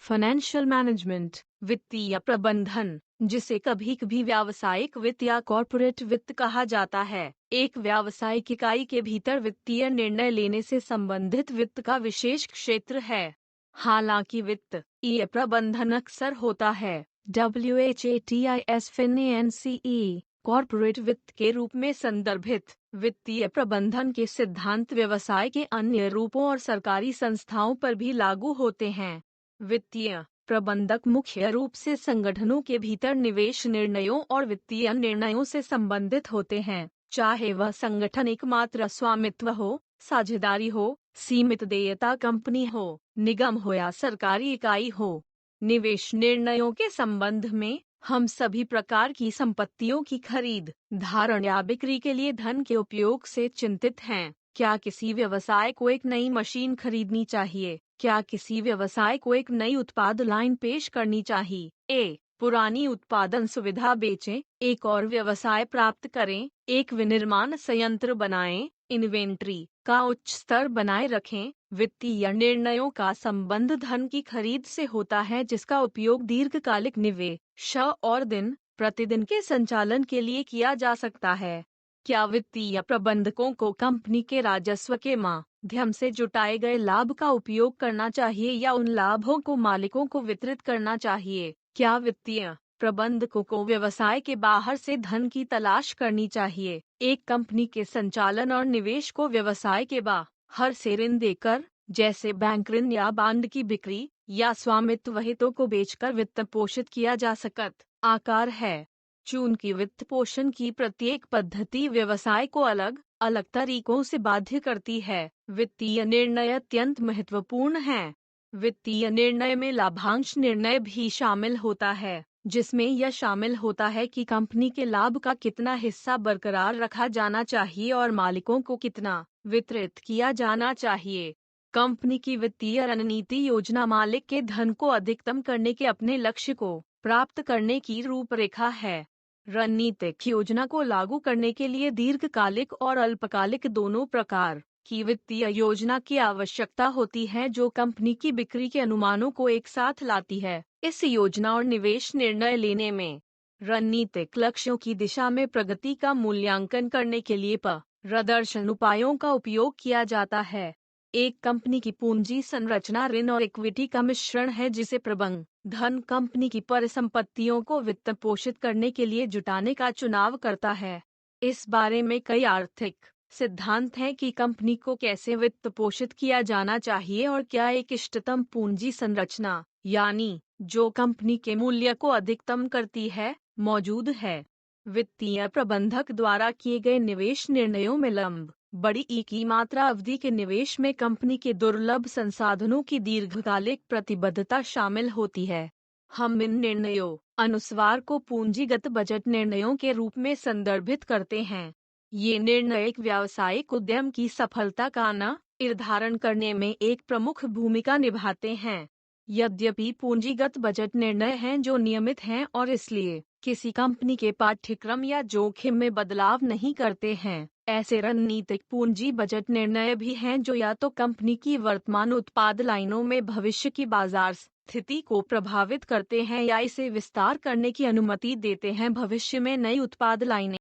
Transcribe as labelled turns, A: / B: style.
A: Financial management, वित्तीय प्रबंधन, जिसे कभी कभी व्यावसायिक वित्त या कॉर्पोरेट वित्त कहा जाता है, एक व्यावसायिक इकाई के भीतर वित्तीय निर्णय लेने से संबंधित वित्त का विशेष क्षेत्र है। हालांकि वित्तीय प्रबंधन अक्सर होता है WHATIS FinANCE कॉर्पोरेट वित्त के रूप में संदर्भित। वित्तीय प्रबंधन के सिद्धांत व्यवसाय के अन्य रूपों और सरकारी संस्थाओं पर भी लागू होते हैं। वित्तीय प्रबंधक मुख्य रूप से संगठनों के भीतर निवेश निर्णयों और वित्तीय निर्णयों से संबंधित होते हैं, चाहे वह संगठन एकमात्र स्वामित्व हो, साझेदारी हो, सीमित देयता कंपनी हो, निगम हो या सरकारी इकाई हो। निवेश निर्णयों के संबंध में हम सभी प्रकार की संपत्तियों की खरीद, धारण या बिक्री के लिए धन के उपयोग से चिंतित हैं। क्या किसी व्यवसाय को एक नई मशीन खरीदनी चाहिए? क्या किसी व्यवसाय को एक नई उत्पाद लाइन पेश करनी चाहिए? पुरानी उत्पादन सुविधा बेचें, एक और व्यवसाय प्राप्त करें, एक विनिर्माण संयंत्र बनाएं, इन्वेंट्री का उच्च स्तर बनाए रखें। वित्तीय निर्णयों का संबंध धन की खरीद से होता है, जिसका उपयोग दीर्घकालिक निवेश और दिन प्रतिदिन के संचालन के लिए किया जा सकता है। क्या वित्तीय प्रबंधकों को कंपनी के राजस्व के माध्यम से जुटाए गए लाभ का उपयोग करना चाहिए या उन लाभों को मालिकों को वितरित करना चाहिए? क्या वित्तीय प्रबंधकों को व्यवसाय के बाहर से धन की तलाश करनी चाहिए? एक कंपनी के संचालन और निवेश को व्यवसाय के बाहर से ऋण देकर, जैसे बैंक ऋण या बांड की बिक्री या स्वामित्व हितों को बेचकर वित्त पोषित किया जा सकता आकार है। चूंकि वित्त पोषण की प्रत्येक पद्धति व्यवसाय को अलग अलग तरीकों से बाध्य करती है, वित्तीय निर्णय अत्यंत महत्वपूर्ण हैं। वित्तीय निर्णय में लाभांश निर्णय भी शामिल होता है, जिसमें यह शामिल होता है कि कंपनी के लाभ का कितना हिस्सा बरकरार रखा जाना चाहिए और मालिकों को कितना वितरित किया जाना चाहिए। कंपनी की वित्तीय रणनीति योजना मालिक के धन को अधिकतम करने के अपने लक्ष्य को प्राप्त करने की रूपरेखा है। रणनीतिक योजना को लागू करने के लिए दीर्घकालिक और अल्पकालिक दोनों प्रकार की वित्तीय योजना की आवश्यकता होती है, जो कंपनी की बिक्री के अनुमानों को एक साथ लाती है। इस योजना और निवेश निर्णय लेने में रणनीतिक लक्ष्यों की दिशा में प्रगति का मूल्यांकन करने के लिए प्रदर्शन उपायों का उपयोग किया जाता है। एक कंपनी की पूंजी संरचना ऋण और इक्विटी का मिश्रण है, जिसे प्रबंधन कंपनी की परिसंपत्तियों को वित्त पोषित करने के लिए जुटाने का चुनाव करता है। इस बारे में कई आर्थिक सिद्धांत हैं कि कंपनी को कैसे वित्त पोषित किया जाना चाहिए और क्या एक इष्टतम पूंजी संरचना, यानी जो कंपनी के मूल्य को अधिकतम करती है, मौजूद है। वित्तीय प्रबंधक द्वारा किए गए निवेश निर्णयों में बड़ी की मात्रा अवधि के निवेश में कंपनी के दुर्लभ संसाधनों की दीर्घकालिक प्रतिबद्धता शामिल होती है। हम इन निर्णयों अनुसार को पूंजीगत बजट निर्णयों के रूप में संदर्भित करते हैं। ये निर्णय एक व्यावसायिक उद्यम की सफलता का निर्धारण करने में एक प्रमुख भूमिका निभाते हैं। यद्यपि पूंजीगत बजट निर्णय हैं जो नियमित हैं और इसलिए किसी कंपनी के पाठ्यक्रम या जोखिम में बदलाव नहीं करते हैं, ऐसे रणनीतिक पूंजी बजट निर्णय भी हैं जो या तो कंपनी की वर्तमान उत्पाद लाइनों में भविष्य की बाजार स्थिति को प्रभावित करते हैं या इसे विस्तार करने की अनुमति देते हैं। भविष्य में नई उत्पाद लाइनें